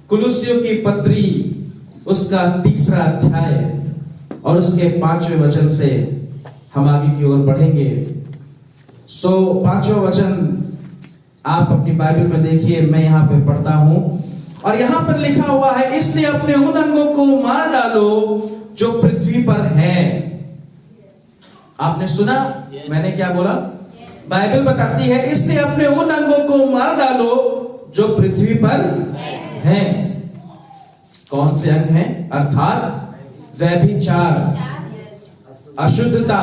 कुलुस्सियों की पत्री उसका 3रा अध्याय और उसके 5वें वचन से हम आगे की ओर बढ़ेंगे। 5वां वचन आप अपनी बाइबल में देखिए, मैं यहां पे पढ़ता हूं और यहां पर लिखा हुआ है, इसलिए अपने उन अंगों को मार डालो जो पृथ्वी पर है। आपने सुना मैंने क्या बोला? बाइबल बताती है इसलिए अपने उन अंगों को मार डालो जो पृथ्वी पर हैं। कौन से अंग हैं? अर्थात व्यभिचार, अशुद्धता,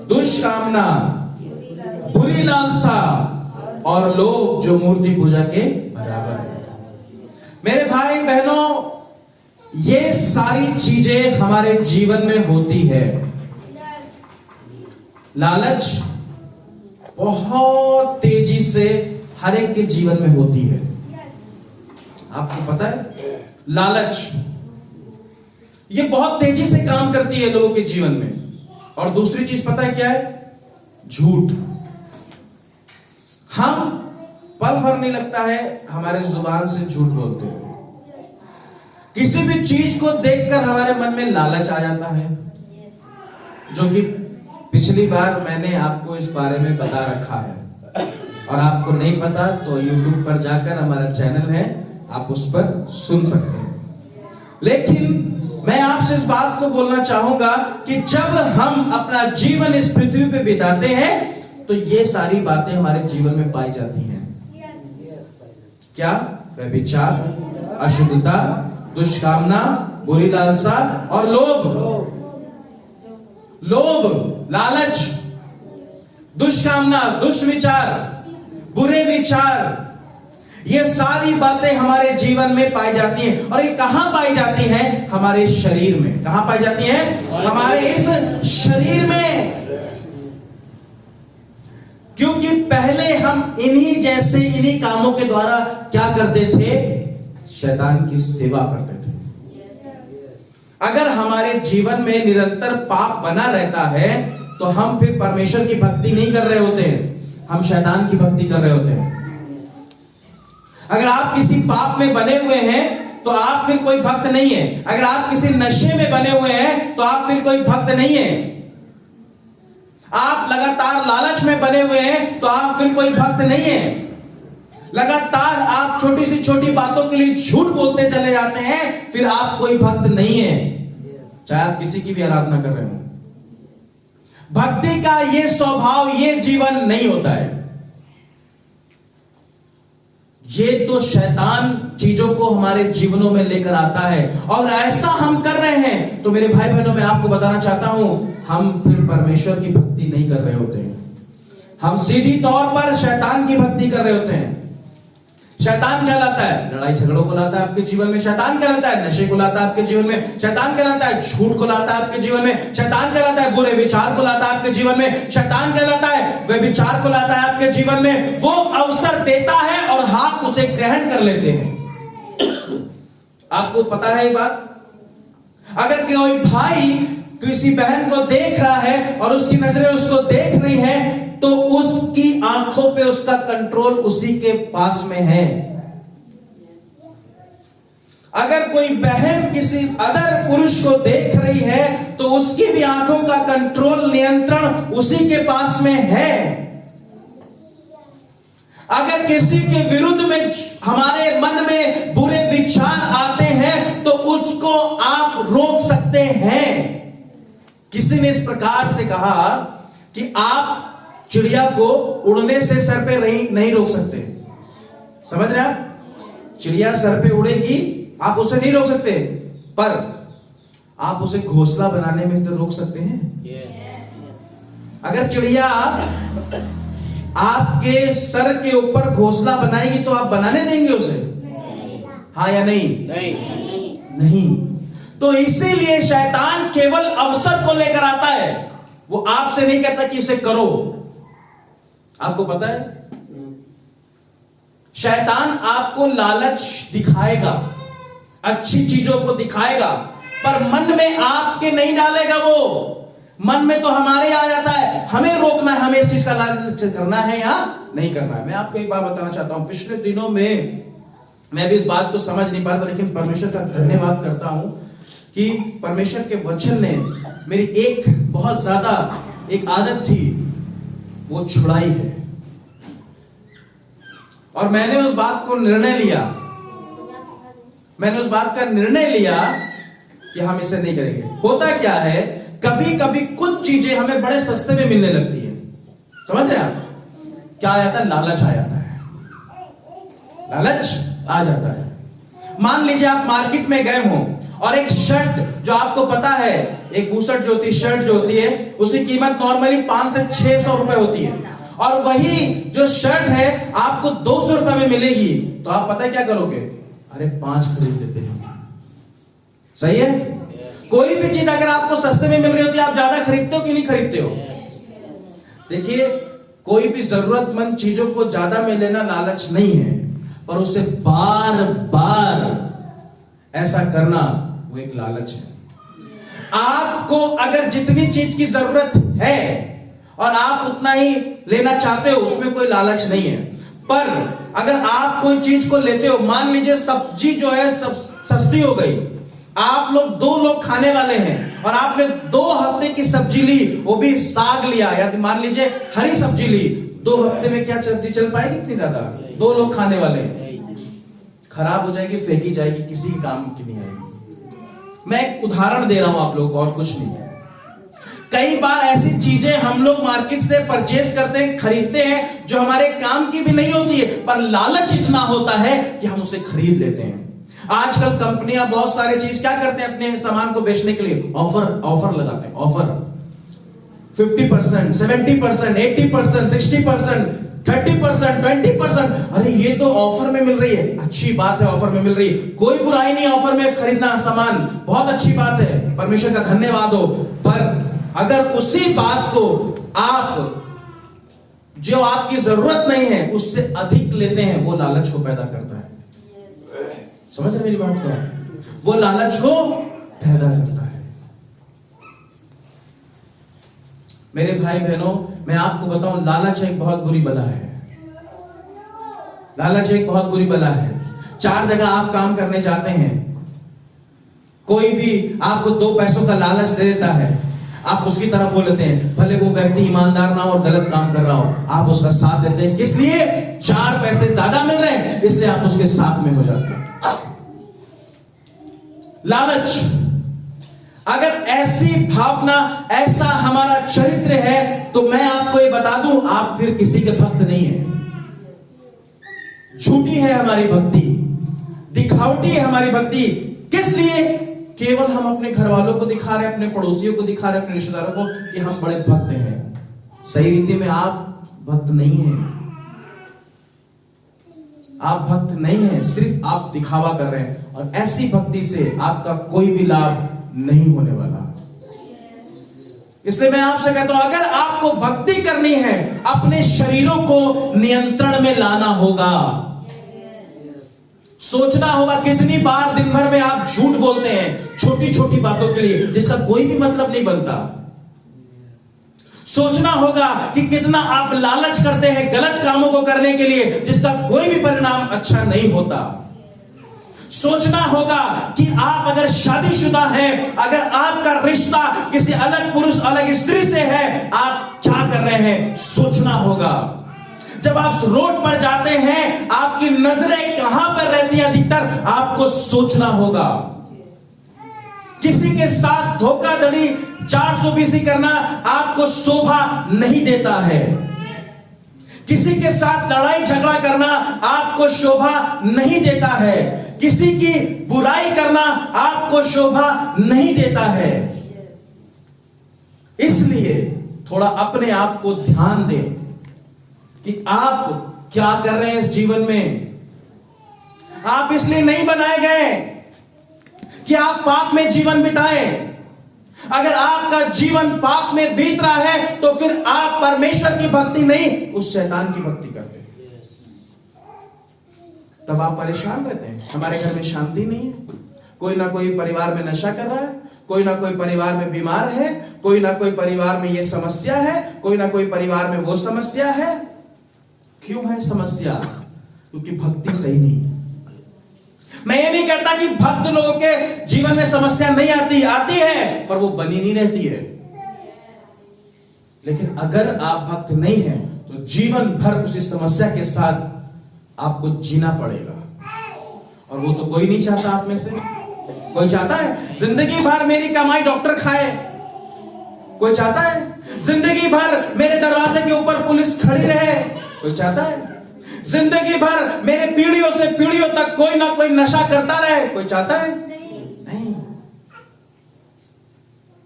दुष्कामना, बुरी लालसा और लोभ जो मूर्ति पूजा के बराबर है। मेरे भाई बहनों, ये सारी चीजें हमारे जीवन में होती है। लालच बहुत तेजी से हर एक के जीवन में होती है। आपको पता है लालच ये बहुत तेजी से काम करती है लोगों के जीवन में। और दूसरी चीज पता है क्या है? झूठ। हम पल भर नहीं लगता है हमारे जुबान से झूठ बोलते हुए। किसी भी चीज को देखकर हमारे मन में लालच आ जाता है, जो कि पिछली बार मैंने आपको इस बारे में बता रखा है। और आपको नहीं पता तो YouTube पर जाकर हमारा चैनल है, आप उस पर सुन सकते हैं। लेकिन मैं आपसे इस बात को बोलना चाहूंगा कि जब हम अपना जीवन इस पृथ्वी पे बिताते हैं तो ये सारी बातें हमारे जीवन में पाई जाती हैं। क्या? व्यभिचार, अशुद्धता, दुष्कामना, बुरी लालसा और लोभ। लालच, दुष्कामना, दुष्विचार, बुरे विचार, ये सारी बातें हमारे जीवन में पाई जाती हैं। और ये कहां पाई जाती हैं? हमारे शरीर में। कहां पाई जाती हैं? हमारे इस शरीर में। क्योंकि पहले हम इन्हीं कामों के द्वारा क्या करते थे? शैतान की सेवा करते थे। अगर हमारे जीवन में निरंतर पाप बना रहता है तो हम फिर परमेश्वर की भक्ति नहीं कर रहे होते हैं, हम शैतान की भक्ति कर रहे होते हैं। अगर आप किसी पाप में बने हुए हैं तो आप फिर कोई भक्त नहीं है। अगर आप किसी नशे में बने हुए हैं तो आप फिर कोई भक्त नहीं है। आप लगातार लालच में बने हुए हैं तो आप फिर कोई भक्त नहीं है। लगातार आप छोटी सी छोटी बातों के लिए झूठ बोलते चले जाते हैं, फिर आप कोई भक्त नहीं है, चाहे आप किसी की भी आराधना कर रहे हो। भक्ति का ये स्वभाव, ये जीवन नहीं होता है। ये तो शैतान चीजों को हमारे जीवनों में लेकर आता है और ऐसा हम कर रहे हैं तो मेरे भाई बहनों, मैं आपको बताना चाहता हूं, हम फिर परमेश्वर की भक्ति नहीं कर रहे होते हैं। हम सीधी तौर पर शैतान की भक्ति कर रहे होते हैं। शैतान क्या लाता है? लड़ाई झगड़ों को लाता है आपके जीवन में। शैतान क्या लाता है? नशे को लाता है आपके जीवन में। शैतान क्या लाता है? झूठ को लाता है आपके जीवन में। शैतान क्या लाता है? बुरे विचार को लाता है आपके जीवन में। शैतान क्या लाता है? व्यभिचार को लाता है आपके जीवन में। वो अवसर देता है और हाथ उसे ग्रहण कर लेते हैं। आपको पता है ये बात? अगर कोई भाई किसी बहन को देख रहा है और उसकी नजरें उसको देख रही हैं तो उसकी आंखों पे उसका कंट्रोल उसी के पास में है। अगर कोई बहन किसी अदर पुरुष को देख रही है तो उसकी भी आंखों का कंट्रोल, नियंत्रण उसी के पास में है। अगर किसी के विरुद्ध में हमारे मन में बुरे विचार आते हैं तो उसको आप रोक सकते हैं। किसी ने इस प्रकार से कहा कि आप चिड़िया को उड़ने से सर पे नहीं रोक सकते। समझ रहे आप? चिड़िया सर पे उड़ेगी, आप उसे नहीं रोक सकते, पर आप उसे घोंसला बनाने में तो रोक सकते हैं। अगर चिड़िया आपके सर के ऊपर घोंसला बनाएगी तो आप बनाने देंगे उसे? हाँ या नहीं? नहीं। तो इसीलिए शैतान केवल अवसर को लेकर आता है, वो आपसे नहीं कहता कि इसे करो। आपको पता है शैतान आपको लालच दिखाएगा, अच्छी चीजों को दिखाएगा, पर मन में आपके नहीं डालेगा। वो मन में तो हमारे आ जाता है, हमें रोकना है, हमें इस चीज का लालच करना है या नहीं करना है। मैं आपको एक बात बताना चाहता हूं, पिछले दिनों में मैं भी इस बात को समझ नहीं पाता, लेकिन परमेश्वर का धन्यवाद करता हूं कि परमेश्वर के वचन ने मेरी एक बहुत ज्यादा एक आदत थी, वो छुड़ाई है। और मैंने उस बात का निर्णय लिया कि हम इसे नहीं करेंगे। होता क्या है, कभी कभी कुछ चीजें हमें बड़े सस्ते में मिलने लगती है, समझ रहे हैं आप? क्या आ जाता है? लालच आ जाता है, लालच आ जाता है। मान लीजिए आप मार्केट में गए हो और एक शर्ट, जो आपको पता है एक बूशर्ट जो होती है, शर्ट जो होती है, उसकी कीमत नॉर्मली 500 से 600 रुपए होती है, और वही जो शर्ट है आपको 200 रुपए में मिलेगी, तो आप पता है क्या करोगे? अरे 5 खरीद लेते हैं। सही है? कोई भी चीज अगर आपको सस्ते में मिल रही होती है, आप ज्यादा खरीदते हो कि नहीं खरीदते हो? देखिए, कोई भी जरूरतमंद चीजों को ज्यादा में लेना लालच नहीं है, पर उसे बार बार ऐसा करना वो एक लालच है। आपको अगर जितनी चीज की जरूरत है और आप उतना ही लेना चाहते हो, उसमें कोई लालच नहीं है। पर अगर आप कोई चीज को लेते हो, मान लीजिए सब्जी जो है सब सस्ती हो गई, आप लोग 2 लोग खाने वाले हैं और आपने 2 हफ्ते की सब्जी ली, वो भी साग लिया या मान लीजिए हरी सब्जी ली, 2 हफ्ते में क्या सब्जी चल पाएगी इतनी ज्यादा? 2 लोग खाने वाले हैं, खराब हो जाएगी, फेंकी जाएगी, किसी काम की नहीं आएगी। मैं एक उदाहरण दे रहा हूं आप लोगों को, और कुछ नहीं। कई बार ऐसी चीजें हम लोग मार्केट से परचेस करते हैं, खरीदते हैं, जो हमारे काम की भी नहीं होती है, पर लालच इतना होता है कि हम उसे खरीद लेते हैं। आजकल कंपनियां बहुत सारे चीज क्या करते हैं, अपने सामान को बेचने के लिए ऑफर लगाते हैं। ऑफर 50%, 70%, 80%, 60%, 30%, 20%। अरे ये तो ऑफर में मिल रही है, अच्छी बात है, ऑफर में मिल रही है, कोई बुराई नहीं ऑफर में खरीदना सामान, बहुत अच्छी बात है, परमेश्वर का धन्यवाद हो। पर अगर उसी बात को आप जो आपकी जरूरत नहीं है उससे अधिक लेते हैं, वो लालच को पैदा करता है। समझ रहे मेरी बात को? वो लालच को पैदा करता है। मेरे भाई बहनों, मैं आपको बताऊं, लालच एक बहुत बुरी बला है। लालच एक बहुत बुरी बला है। 4 जगह आप काम करने जाते हैं, कोई भी आपको 2 पैसों का लालच दे देता है, आप उसकी तरफ हो लेते हैं, भले वो व्यक्ति ईमानदार ना हो और गलत काम कर रहा हो, आप उसका साथ देते हैं। किस लिए? 4 पैसे ज्यादा मिल रहे हैं, इसलिए आप उसके साथ में हो जाते हैं। लालच, अगर ऐसी भावना, ऐसा हमारा चरित्र है, तो मैं आपको ये बता दूं, आप फिर किसी के भक्त नहीं है। झूठी है हमारी भक्ति, दिखावटी है हमारी भक्ति। किस लिए? केवल हम अपने घर वालों को दिखा रहे हैं, अपने पड़ोसियों को दिखा रहे हैं, अपने रिश्तेदारों को कि हम बड़े भक्त हैं। सही रीति में आप भक्त नहीं हैं। आप भक्त नहीं हैं, सिर्फ आप दिखावा कर रहे हैं, और ऐसी भक्ति से आपका कोई भी लाभ नहीं होने वाला। इसलिए मैं आपसे कहता हूं, अगर आपको भक्ति करनी है, अपने शरीरों को नियंत्रण में लाना होगा। सोचना होगा कितनी बार दिन भर में आप झूठ बोलते हैं छोटी छोटी बातों के लिए, जिसका कोई भी मतलब नहीं बनता। सोचना होगा कि कितना आप लालच करते हैं गलत कामों को करने के लिए, जिसका कोई भी परिणाम अच्छा नहीं होता। सोचना होगा कि आप अगर शादीशुदा हैं, अगर आपका रिश्ता किसी अलग पुरुष अलग स्त्री से है, आप क्या कर रहे हैं, सोचना होगा। जब आप रोड पर जाते हैं, आपकी नजरें कहां पर रहती हैं अधिकतर, आपको सोचना होगा। किसी के साथ धोखाधड़ी 420 करना आपको शोभा नहीं देता है। किसी के साथ लड़ाई झगड़ा करना आपको शोभा नहीं देता है। किसी की बुराई करना आपको शोभा नहीं देता है। इसलिए थोड़ा अपने आप को ध्यान दें कि आप क्या कर रहे हैं इस जीवन में। आप इसलिए नहीं बनाए गए कि आप पाप में जीवन बिताएं। अगर आपका जीवन पाप में बीत रहा है, तो फिर आप परमेश्वर की भक्ति नहीं, उस शैतान की भक्ति करते हैं। तब आप परेशान रहते हैं। हमारे घर में शांति नहीं है, कोई ना कोई परिवार में नशा कर रहा है, कोई ना कोई परिवार में बीमार है, कोई ना कोई परिवार में ये समस्या है, कोई ना कोई परिवार में वो समस्या है। क्यों है समस्या? क्योंकि भक्ति सही नहीं है। मैं ये नहीं कहता कि भक्त लोगों के जीवन में समस्या नहीं आती, आती है, पर वो बनी नहीं रहती है। लेकिन अगर आप भक्त नहीं हैं तो जीवन भर उसी समस्या के साथ आपको जीना पड़ेगा, और वो तो कोई नहीं चाहता। आप में से कोई चाहता है जिंदगी भर मेरी कमाई डॉक्टर खाए? कोई चाहता है जिंदगी भर मेरे दरवाजे के ऊपर पुलिस खड़ी रहे? कोई चाहता है जिंदगी भर मेरे पीढ़ियों से पीढ़ियों तक कोई ना कोई नशा करता रहे? कोई चाहता है? नहीं।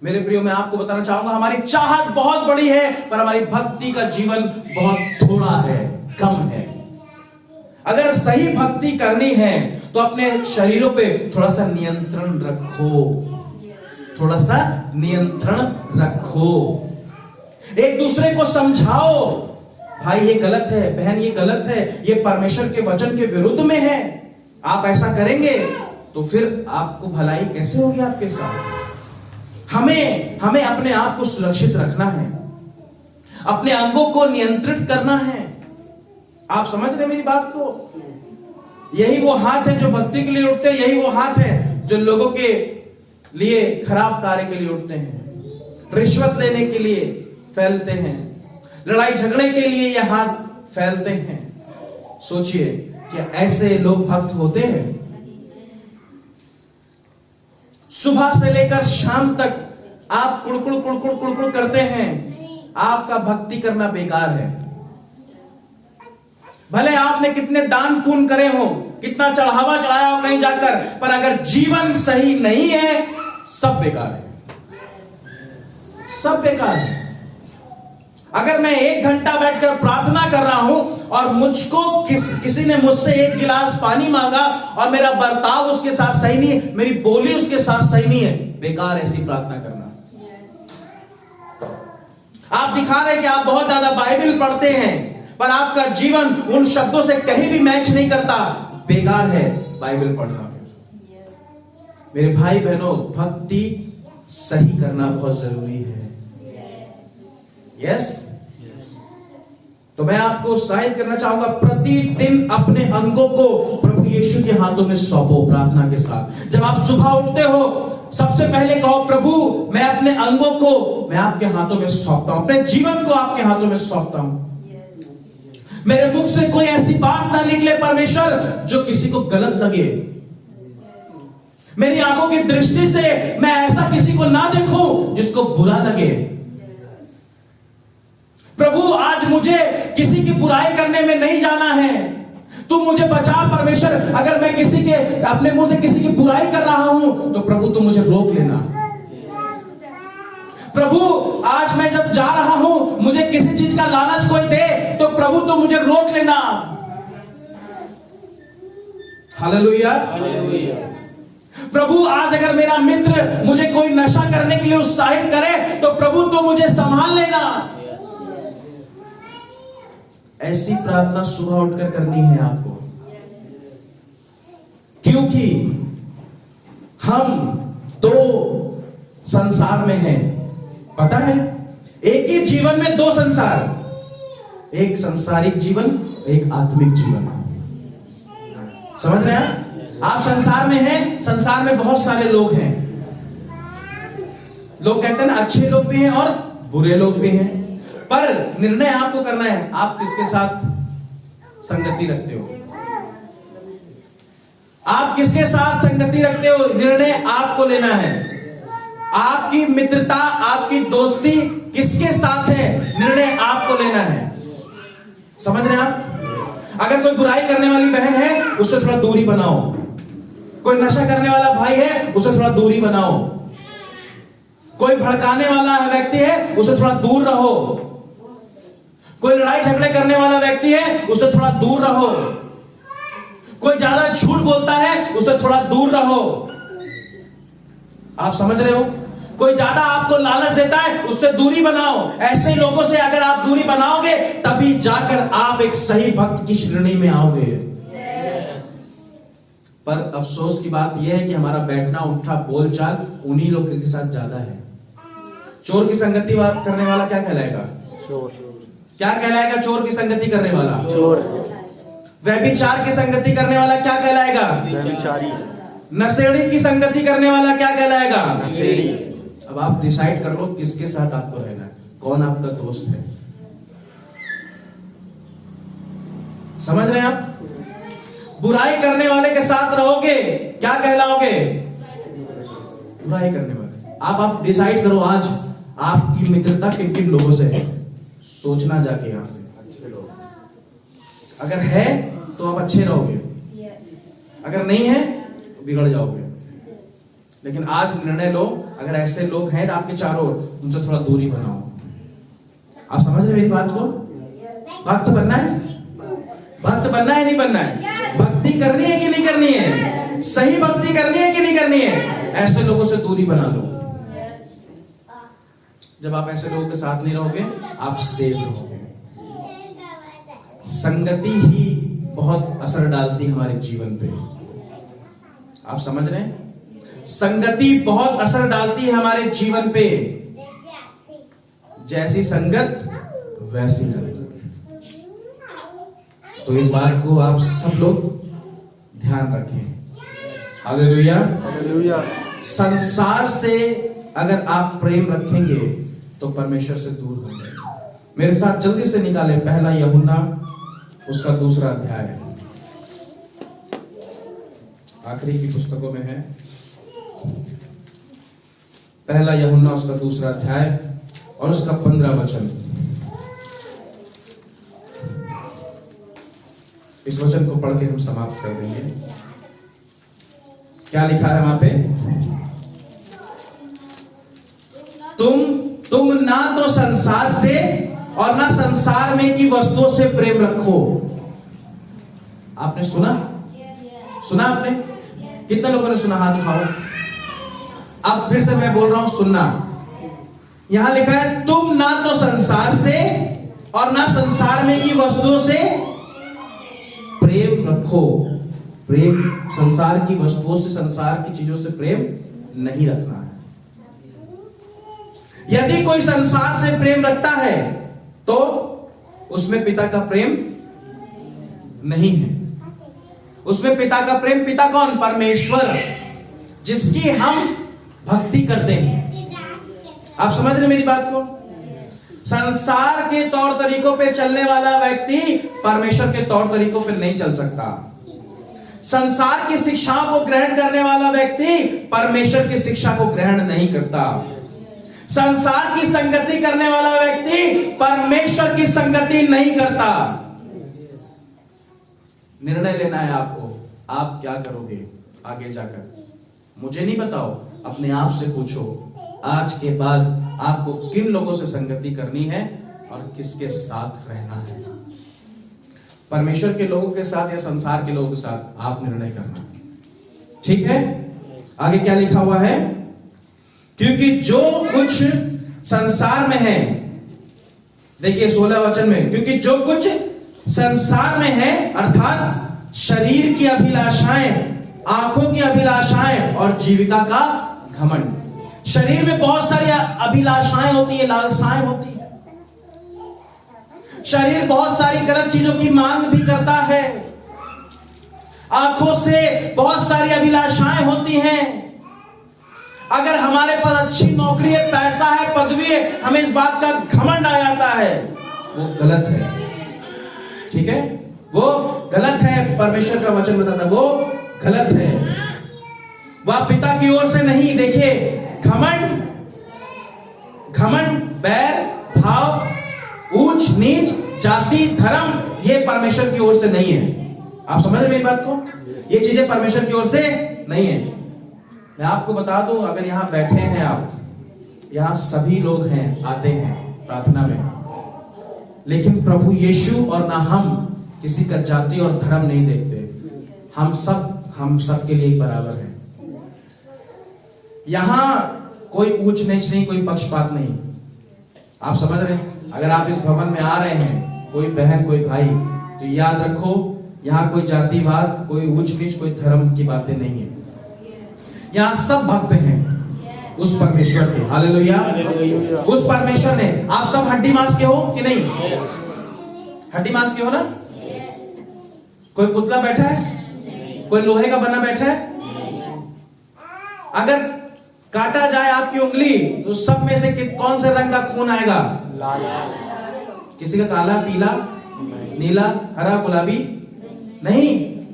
मेरे प्रियो, मैं आपको बताना चाहूंगा, हमारी चाहत बहुत बड़ी है, पर हमारी भक्ति का जीवन बहुत थोड़ा है, कम है। अगर सही भक्ति करनी है तो अपने शरीरों पे थोड़ा सा नियंत्रण रखो, थोड़ा सा नियंत्रण रखो। एक दूसरे को समझाओ, भाई ये गलत है, बहन ये गलत है, ये परमेश्वर के वचन के विरुद्ध में है। आप ऐसा करेंगे तो फिर आपको भलाई कैसे होगी आपके साथ? हमें अपने आप को सुरक्षित रखना है, अपने अंगों को नियंत्रित करना है। आप समझ रहे मेरी बात को? यही वो हाथ है जो भक्ति के लिए उठते हैं, यही वो हाथ है जो लोगों के लिए खराब कार्य के लिए उठते हैं, रिश्वत लेने के लिए फैलते हैं, लड़ाई झगड़े के लिए ये हाथ फैलते हैं। सोचिए कि ऐसे लोग भक्त होते हैं? सुबह से लेकर शाम तक आप कुड़कुड़ कुड़कुड़ कुड़कुड़ करते हैं, आपका भक्ति करना बेकार है। भले आपने कितने दान पुण्य करे हो, कितना चढ़ावा चढ़ाया हो कहीं जाकर, पर अगर जीवन सही नहीं है, सब बेकार है, सब बेकार है। अगर मैं 1 घंटा बैठकर प्रार्थना कर रहा हूं और मुझको किसी ने मुझसे 1 गिलास पानी मांगा और मेरा बर्ताव उसके साथ सही नहीं है, मेरी बोली उसके साथ सही नहीं है, बेकार ऐसी प्रार्थना करना। आप दिखा रहे कि आप बहुत ज्यादा बाइबल पढ़ते हैं, पर आपका जीवन उन शब्दों से कहीं भी मैच नहीं करता, बेकार है बाइबल पढ़ना। मेरे भाई बहनों, भक्ति सही करना बहुत जरूरी है। यस? तो मैं आपको उत्साहित करना चाहूंगा, प्रतिदिन अपने अंगों को प्रभु यीशु के हाथों में सौंपो प्रार्थना के साथ। जब आप सुबह उठते हो, सबसे पहले कहो, प्रभु मैं अपने अंगों को मैं आपके हाथों में सौंपता हूं, अपने जीवन को आपके हाथों में सौंपता हूं। मेरे मुख से कोई ऐसी बात ना निकले परमेश्वर जो किसी को गलत लगे। मेरी आंखों की दृष्टि से मैं ऐसा किसी को ना देखूं जिसको बुरा लगे। प्रभु आज मुझे किसी की बुराई करने में नहीं जाना है, तू मुझे बचा परमेश्वर। अगर मैं किसी के अपने मुंह से किसी की बुराई कर रहा हूं तो प्रभु तू मुझे रोक लेना। प्रभु आज मैं जब जा रहा हूं, मुझे किसी चीज का लालच कोई दे तो प्रभु तू मुझे रोक लेना। हालेलुया। प्रभु आज अगर मेरा मित्र मुझे कोई नशा करने के लिए उत्साहित करे तो प्रभु तू मुझे संभाल लेना। ऐसी प्रार्थना सुबह उठकर करनी है आपको, क्योंकि हम 2 संसार में हैं। पता है, एक ही जीवन में 2 संसार, एक सांसारिक जीवन, एक आत्मिक जीवन। समझ रहे हैं? आप संसार में हैं, संसार में बहुत सारे लोग हैं। लोग कहते हैं ना, अच्छे लोग भी हैं और बुरे लोग भी हैं, पर निर्णय आपको करना है, आप किसके साथ संगति रखते हो। आप किसके साथ संगति रखते हो, निर्णय आपको लेना है। आपकी मित्रता, आपकी दोस्ती किसके साथ है, निर्णय आपको लेना है। समझ रहे हैं आप? अगर कोई बुराई करने वाली बहन है, उससे थोड़ा दूरी बनाओ। कोई नशा करने वाला भाई है, उससे थोड़ा दूरी बनाओ। कोई भड़काने वाला व्यक्ति है, उससे थोड़ा दूर रहो। कोई लड़ाई झगड़े करने वाला व्यक्ति है, उससे थोड़ा दूर रहो। कोई ज्यादा झूठ बोलता है, उससे थोड़ा दूर रहो। आप समझ रहे हो? कोई ज्यादा आपको लालच देता है, उससे दूरी बनाओ। ऐसे लोगों से अगर आप दूरी बनाओगे, तभी जाकर आप एक सही भक्त की श्रेणी में आओगे। पर अफसोस की बात यह है कि हमारा बैठना उठा बोलचाल उन्हीं लोगों के साथ ज्यादा है। चोर की संगति करने वाला क्या कहलाएगा? चोर। क्या कहलाएगा चोर की संगति करने वाला? चोर। व्यभिचार की संगति करने वाला क्या कहलाएगा? व्यभिचारी। नशेड़ी की संगति करने वाला क्या कहलाएगा? नशेड़ी। अब आप डिसाइड कर लो किसके साथ आपको रहना है, कौन आपका दोस्त है। समझ रहे हैं आप? बुराई करने वाले के साथ रहोगे क्या कहलाओगे? बुराई करने वाले। आप डिसाइड करो आज आपकी मित्रता किन किन लोगों से है। सोचना जाके यहां से, अगर है तो आप अच्छे रहोगे, अगर नहीं है तो बिगड़ जाओगे। लेकिन आज निर्णय लो, अगर ऐसे लोग हैं आपके चारों ओर, उनसे थोड़ा दूरी बनाओ। आप समझ रहे मेरी बात को? भक्त बनना है, भक्त बनना है नहीं बनना है? भक्ति करनी है कि नहीं करनी है? सही भक्ति करनी है कि नहीं करनी है? ऐसे लोगों से दूरी बना लो। जब आप ऐसे लोगों के साथ नहीं रहोगे आप सेफ रहोगे। संगति ही बहुत असर डालती है हमारे जीवन पे। आप समझ रहे हैं? संगति बहुत असर डालती है हमारे जीवन पे। जैसी संगत वैसी रंगत। तो इस बात को आप सब लोग ध्यान रखें। Hallelujah, hallelujah. संसार से अगर आप प्रेम रखेंगे तो परमेश्वर से दूर होंगे। मेरे साथ जल्दी से निकाले पहला यूहन्ना उसका 2 अध्याय, आखिरी की पुस्तकों में है। पहला यूहन्ना उसका 2 अध्याय और उसका 15 वचन। इस वचन को पढ़ के हम समाप्त कर देंगे। क्या लिखा है वहां पे? तुम ना तो संसार से और ना संसार में की वस्तुओं से प्रेम रखो। आपने सुना? सुना आपने? कितने लोगों ने सुना? हाथ उठाओ। अब फिर से मैं बोल रहा हूं, सुनना। यहां लिखा है तुम ना तो संसार से और ना संसार में की वस्तुओं से प्रेम रखो। प्रेम संसार की वस्तुओं से, संसार की चीजों से प्रेम नहीं रखना है। यदि कोई संसार से प्रेम रखता है तो उसमें पिता का प्रेम नहीं है। उसमें पिता का प्रेम, पिता कौन? परमेश्वर, जिसकी हम भक्ति करते हैं। आप समझ रहे मेरी बात को? संसार के तौर तरीकों पे चलने वाला व्यक्ति परमेश्वर के तौर तरीकों पे नहीं चल सकता। संसार की शिक्षाओं को ग्रहण करने वाला व्यक्ति परमेश्वर की शिक्षा को ग्रहण नहीं करता। संसार की संगति करने वाला व्यक्ति परमेश्वर की संगति नहीं करता। निर्णय लेना है आपको, आप क्या करोगे आगे जाकर। मुझे नहीं बताओ, अपने आप से पूछो आज के बाद आपको किन लोगों से संगति करनी है और किसके साथ रहना है। परमेश्वर के लोगों के साथ या संसार के लोगों के साथ आप निर्णय करना। ठीक है? आगे क्या लिखा हुआ है? क्योंकि जो कुछ संसार में है, देखिए 16 वचन में, क्योंकि जो कुछ संसार में है अर्थात शरीर की अभिलाषाएं, आंखों की अभिलाषाएं और जीविका का घमंड। शरीर में बहुत सारी अभिलाषाएं होती है, लालसाएं होती है। शरीर बहुत सारी गलत चीजों की मांग भी करता है। आंखों से बहुत सारी अभिलाषाएं होती हैं। अगर हमारे पास अच्छी नौकरी है, पैसा है, पदवी है, हमें इस बात का घमंड आ जाता है, वो गलत है। ठीक है? वो गलत है। परमेश्वर का वचन बताता है वो गलत है। वह पिता की ओर से नहीं। देखिए, घमंड, बैर भाव, ऊंच नीच, जाति, धर्म, ये परमेश्वर की ओर से नहीं है। आप समझ रहे मेरी बात को? ये चीजें परमेश्वर की ओर से नहीं है। मैं आपको बता दूं, अगर यहां बैठे हैं आप, यहां सभी लोग हैं, आते हैं प्रार्थना में, लेकिन प्रभु यीशु और ना हम किसी का जाति और धर्म नहीं देखते। हम सब के लिए बराबर हैं। यहां कोई ऊंच नीच नहीं, कोई पक्षपात नहीं। आप समझ रहे हैं? अगर आप इस भवन में आ रहे हैं, कोई बहन कोई भाई, तो याद रखो यहां कोई जातिवाद, कोई ऊंच नीच, कोई धर्म की बातें नहीं है। यहां सब भक्त हैं उस परमेश्वर के। हालेलुया। उस परमेश्वर ने, आप सब हड्डी मांस के हो कि नहीं? हड्डी मांस के हो ना? कोई पुतला बैठा है? कोई लोहे का बना बैठा है? अगर काटा जाए आपकी उंगली तो सब में से कौन से रंग का खून आएगा? लाल। किसी का काला, पीला, नीला, हरा, गुलाबी नहीं।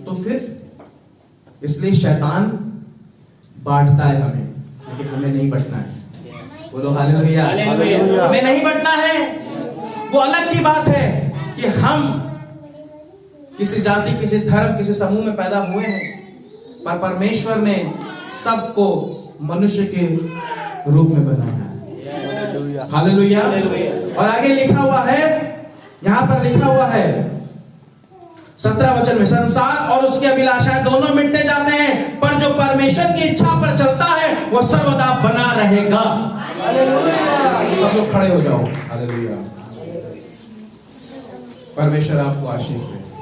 तो फिर इसलिए शैतान बांटता है हमें, लेकिन हमें नहीं बंटना है। बोलो हालेलुया। हमें नहीं बंटना है। वो अलग की बात है कि हम किसी जाति, किसी धर्म, किसी समूह में पैदा हुए हैं, पर परमेश्वर ने सबको मनुष्य के रूप में बनाया है। हालेलुया। और आगे लिखा हुआ है, यहां पर लिखा हुआ है 17 वचन में, संसार और उसकी अभिलाषाएं दोनों मिटते जाते हैं, पर जो परमेश्वर की इच्छा पर चलता है वह सर्वदा बना रहेगा। सब लोग खड़े हो जाओ। हालेलुया। परमेश्वर आपको आशीष दे।